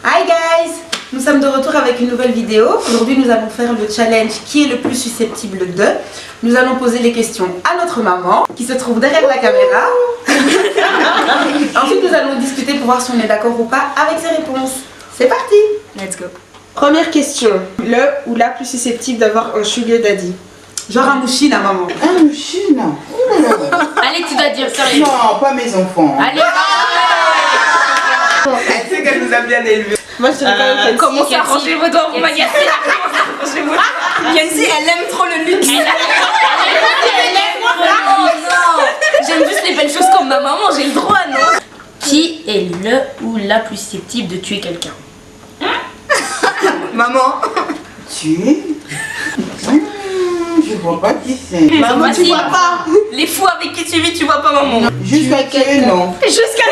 Hi guys! Nous sommes de retour avec une nouvelle vidéo. Aujourd'hui nous allons faire le challenge qui est le plus susceptible de. Nous allons poser les questions à notre maman qui se trouve derrière la caméra. Ensuite nous allons discuter pour voir si on est d'accord ou pas avec ses réponses. C'est parti! Let's go. Première question. Le ou la plus susceptible d'avoir un sugar daddy? Genre un mouchine à maman. Un mouchine? Allez, tu dois dire sérieux. Non, pas mes enfants. Allez, Elle sait qu'elle nous a bien élevés. Moi je dirais quand même comment ça ranger vos doigts, vous m'agacez. Kenzie, elle aime trop le luxe. J'aime juste les belles choses comme ma maman, j'ai le droit, non? Qui est le ou la plus susceptible de tuer quelqu'un? Maman. Tu? Je vois pas qui c'est. Maman, tu vois pas. Les fous avec qui tu vis, tu vois pas maman. Jusqu'à quel non? Jusqu'à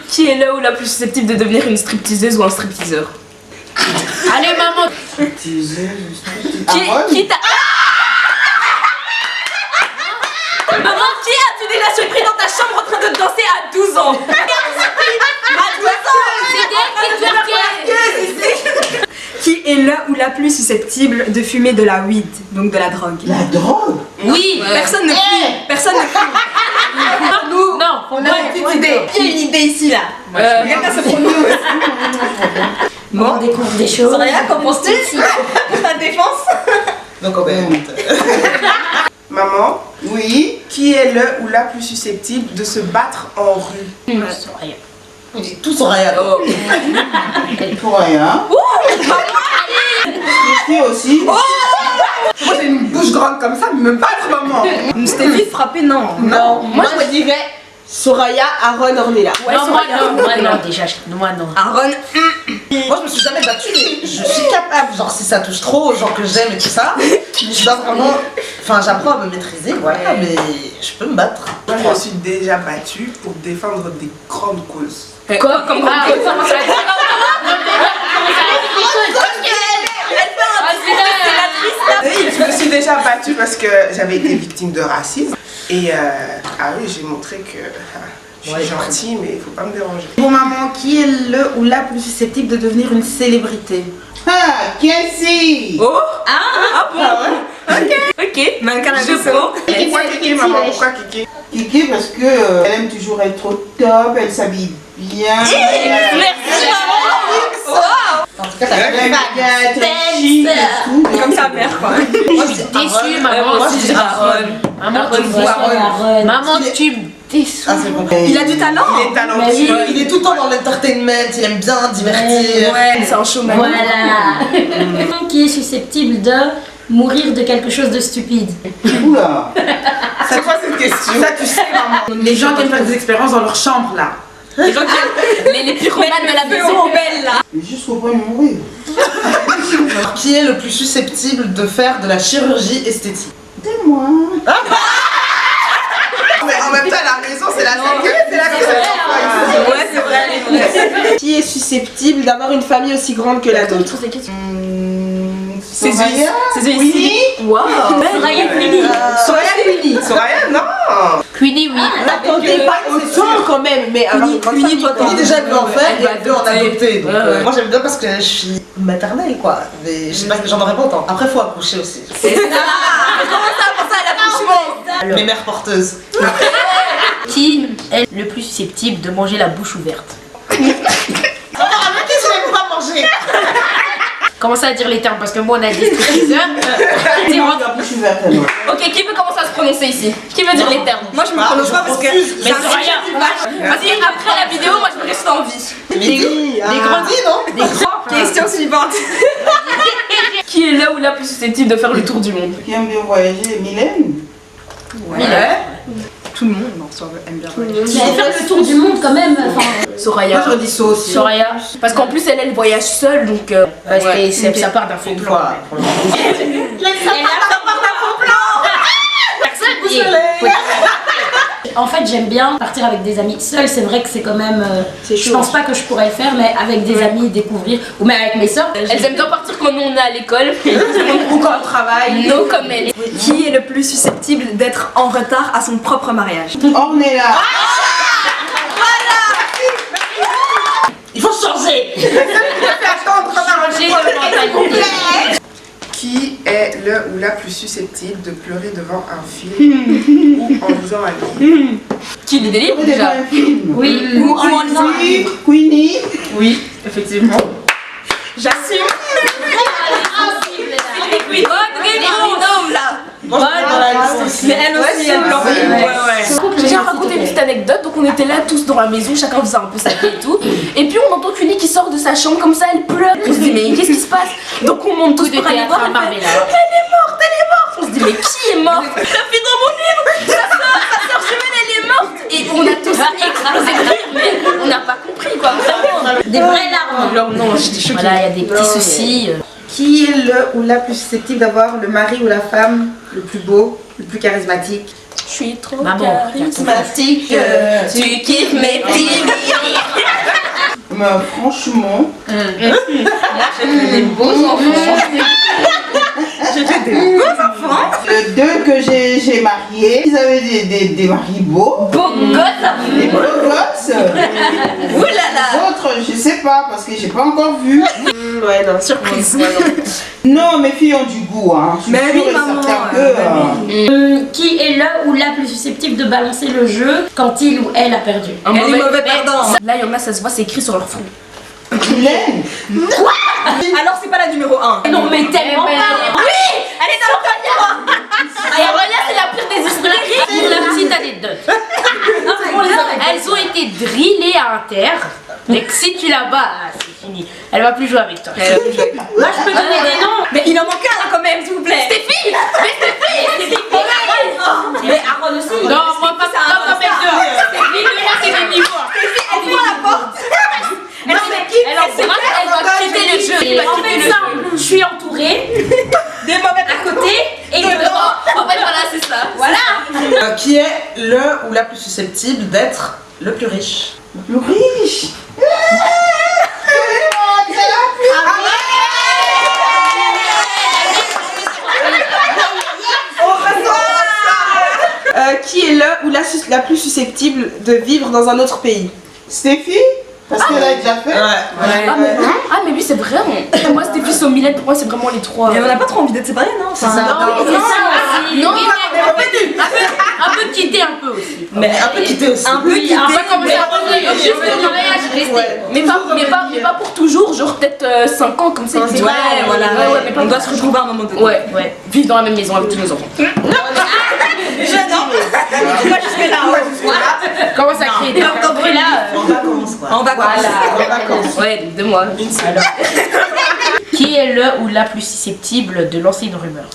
Qui est le ou la plus susceptible de devenir une stripteaseuse ou un stripteaseur? Allez maman. Qui t'a... Maman, qui a-tu déjà surpris dans ta chambre en train de danser à 12 ans? À 12 ans. Qui est le ou la plus susceptible de fumer de la weed, donc de la drogue? La drogue? Oui, Personne ne fume. Personne ne fume. nous. Non, on a une petite idée. Qui a une idée ici là? Quelqu'un se prononce. Bon, on découvre des choses. Soraya, qu'en penses-tu? Ta défense? Donc on va Maman, Oui? qui est le ou la plus susceptible de se battre en rue? Soraya. On dit tout Soraya. Oh. Pour rien. Qui aussi? Moi j'ai une bouche grande comme ça, mais me battre maman. C'était vite frappé, non. Non, moi je me dirais Soraya, Aaron, Ornella. Ouais, non, moi non, déjà, moi non. Aaron. Moi je me suis jamais battue mais je suis capable, genre si ça touche trop aux gens que j'aime et tout ça, je dois vraiment, enfin j'apprends à me maîtriser, voilà, mais je peux me battre. Moi, je me suis déjà battue pour défendre des grandes causes. Quoi? Comme comment ça va dire? Je me suis déjà battue parce que j'avais été victime de racisme. Et ah oui, j'ai montré que je suis gentille, mais il faut pas me déranger. Pour maman, qui est le ou la plus susceptible de devenir une célébrité? Ah, Kenzie! Oh. Ah bon? Ok. Mais un canapé Je prends. Pourquoi Kiki, maman? Pourquoi Kiki? Kiki parce que elle aime toujours être au top, elle s'habille bien. Merci maman. En tout cas t'as Elle fait aime bien être chic et tout. Comme sa mère, quoi. Moi je suis déçue, maman. moi je dis Aaron. Maman, tu me déçois. Maman, tu me déçois. Ah c'est bon. Il a du talent. Il est talentueux. Il est tout le temps dans l'entertainment, il aime bien divertir. Ouais, c'est un showman. Voilà. Qui est susceptible de mourir de quelque chose de stupide? Oula! C'est quoi cette question? Ça tu sais maman. Les gens qui aiment faire des expériences dans leur chambre là. Les gens qui les pyromanes de la maison belle là. Mais jusqu'au point de mourir. Qui est le plus susceptible de faire de la chirurgie esthétique? C'est moi. Mais en même temps, elle a raison, c'est la seule c'est la seule. Ouais, c'est vrai. Qui est susceptible d'avoir une famille aussi grande que la nôtre? C'est Soraya? C'est ici. Waouh. Soraya Queenie. Soraya Queenie. Soraya, non. Queenie, oui. Attendez pas autant quand même, mais alors Queenie, toi, Lui déjà elle veut en faire et elle veut en adopter. Donc, Ouais. moi j'aime bien parce que je suis maternelle quoi. Mais je sais pas, j'en aurais pas autant. Après faut accoucher aussi. Mes mères porteuses. Qui est le plus susceptible de manger la bouche ouverte? Arrêtez, je n'aime pas manger. Commencez à dire les termes parce que moi on a des stripteaseurs. La bouche ouverte alors. Ok, qui veut commencer à se prononcer ici? Qui veut dire les termes? Moi, je me prononce pas parce que. Mais Soraya, vas-y, après la vidéo, moi je me reste en vie. Des grandis non? Des grands. Question suivante. Qui est là ou la plus susceptible de faire le tour du monde? Qui aime bien voyager? Mylène? Ouais. Tout le monde, non, ça aime bien. Mais faire le tour du monde quand même. Enfin, Soraya. Moi j'aurais dit ça aussi. Soraya. Parce qu'en plus, elle voyage seule, donc. Ça part d'un faux Une plan. fois. en fait, j'aime bien partir avec des amis. Seule, c'est vrai que c'est quand même. Je pense pas que je pourrais le faire, mais avec des amis, découvrir. Ou même avec mes soeurs. Elles aiment bien partir quand nous on est à l'école. Ou quand on travaille. Non comme elle. Qui est le plus susceptible d'être en retard à son propre mariage? Ornella! Voilà. le ou la plus susceptible de pleurer devant un film ou en lisant un livre? Qui les délivre Déjà déjà? un film. Oui, Ou en lisant un livre. Queenie. Oui, effectivement. J'assume. Oui, Moi, je suis dans la liste aussi. Mais elle aussi, elle pleure. Ouais. J'ai raconté une petite anecdote, donc on était là tous dans la maison, chacun faisait un peu sa vie et tout. Et puis on entend Queenie qui sort de sa chambre comme ça, elle pleure. On se dit mais qu'est-ce qui se passe? Donc on monte tous pour aller voir. Elle fait, elle est morte, elle est morte. On se dit mais qui est mort? La fille dans mon livre, sa soeur jumelle, elle est morte. Et on a tous explosé de rire, mais on n'a pas compris quoi. Vraiment. Des vraies larmes. Alors non, j'étais choquée. Voilà, il y a des petits soucis. Qui est le ou la plus susceptible d'avoir le mari ou la femme le plus beau, le plus charismatique? Je suis trop Maman, charismatique. Tu kiffes mes petits Mais franchement, des beaux enfants. les deux que j'ai mariés, ils avaient des maris beaux. Beau gosse. Des beaux gosses. Ouh là là. D'autres, je sais pas, parce que j'ai pas encore vu. Ouais, non, surprise. Non, mes filles ont du goût, hein. Je suis Mais oui, sûre et maman, certain que, Qui est le ou la plus susceptible de balancer le jeu quand il ou elle a perdu? Un Elle est mauvais mais perdant. Là, il y en a, ça se voit, c'est écrit sur leur front. Hélène, Alors, c'est pas la numéro 1. Non, mais tellement Eh ben, pas. Oui, elle est dans le premier. Et Aurélia, c'est la pire des esprits. Pour la petite anecdote. Elles ont été drillées à terre. Mais que si tu la bats, ah, c'est fini. Elle va plus jouer avec toi. Moi, je peux donner des noms. Mais il en manque un là quand même, s'il vous plaît. Stéphie. Mais Aaron aussi. Non, moi pas ça. Non, pas deux. Moi, c'est des niveaux. Elle ouvre la porte. Elle encourage, elle va quitter le jeu. Et en fait, simple, je suis entourée Des mauvais à côté et devant. En fait, voilà, c'est ça. Voilà. Qui est le ou la plus susceptible d'être le plus riche? le plus riche. Qui est le ou la plus susceptible de vivre dans un autre pays? Stéphie, parce qu'elle a déjà fait. Ah, mais lui, c'est vrai. Moi, Stéphie, Somilette, pour moi, c'est vraiment les trois. Mais on n'a pas trop envie d'être séparés, non? C'est ça. Non, un peu quitter un peu aussi. Mais un peu quitter aussi. Un peu quitter. Un peu comme ça, juste le mariage, rester. Mais pas pour toujours, genre peut-être 5 ans comme ça. Ouais, voilà. Ouais, mais pas On doit se retrouver à un moment donné. Ouais. Vivre dans la même maison avec tous nos enfants. Moi, je suis là. Comment ça crée des conflits là En vacances, quoi. En vacances. Ouais, 2 mois. Qui est le ou la plus susceptible de lancer une rumeur?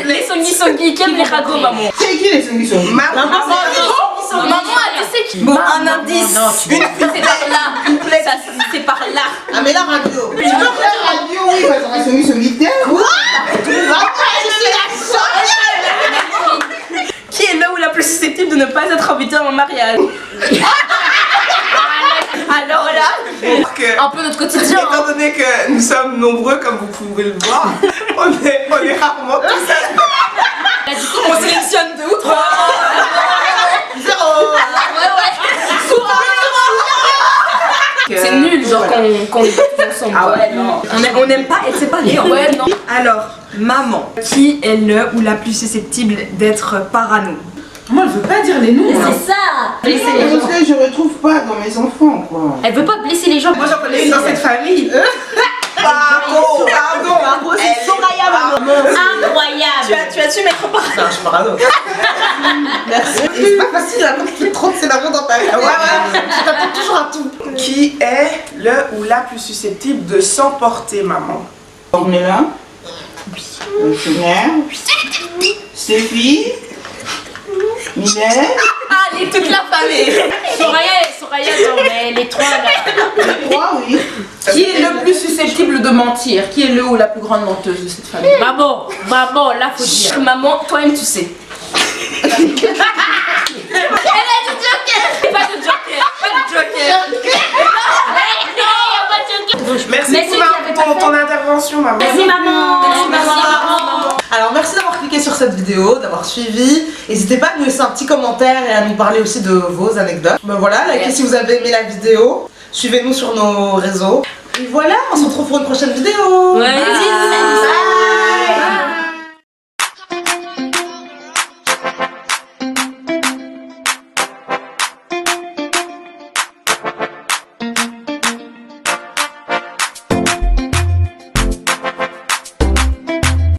Les songi, quel les ragots, maman. C'est qui les solutions? Maman, tu sais qui. Bon, un indice. Non, tu C'est par là. Ça, c'est par là. Ah, mais la radio. Tu peux faire la radio, oui, parce qu'on a celui solitaire. Qui est là ou la plus susceptible de ne pas être invité à un mariage? Alors là, un peu notre quotidien. Étant donné que nous sommes nombreux, comme vous pouvez le voir, on est rarement tous seuls. On sélectionne 2 ou 3. C'est nul, genre qu'on est pas tous ensemble. Ah ouais, non. On n'aime pas être séparés. Ouais, non. Alors, maman, qui est le ou la plus susceptible d'être parano? Moi, elle veut pas dire les noms. hein. C'est ça. Blesser les gens. Parce que je retrouve pas dans mes enfants, quoi. Elle veut pas blesser les gens. Moi, j'en connais une dans cette famille. Pardon. C'est Soraya, maman. Incroyable. Tu as su mettre parano? Non, je suis parano. Merci. Et c'est pas facile à mettre trop de scénarios dans ta vie. Ouais. Tu t'attends toujours à tout. Qui est le ou la plus susceptible de s'emporter, maman? Ornella. Tonnerre. Stéphie. Mylène. Allez, toute la famille. Soraya, non, mais les trois là. Trois, oui. Qui est le plus susceptible de mentir? Qui est le ou la plus grande menteuse de cette famille? Maman, là faut dire. Maman, toi-même, tu sais. Elle a du joker. Pas de joker. Merci Mais si, pour ton intervention, maman. Merci maman. Alors merci d'avoir cliqué sur cette vidéo, d'avoir suivi. N'hésitez pas à nous laisser un petit commentaire et à nous parler aussi de vos anecdotes. Ben voilà, likez si vous avez aimé la vidéo. Suivez-nous sur nos réseaux. Et voilà, on se retrouve pour une prochaine vidéo. Ouais.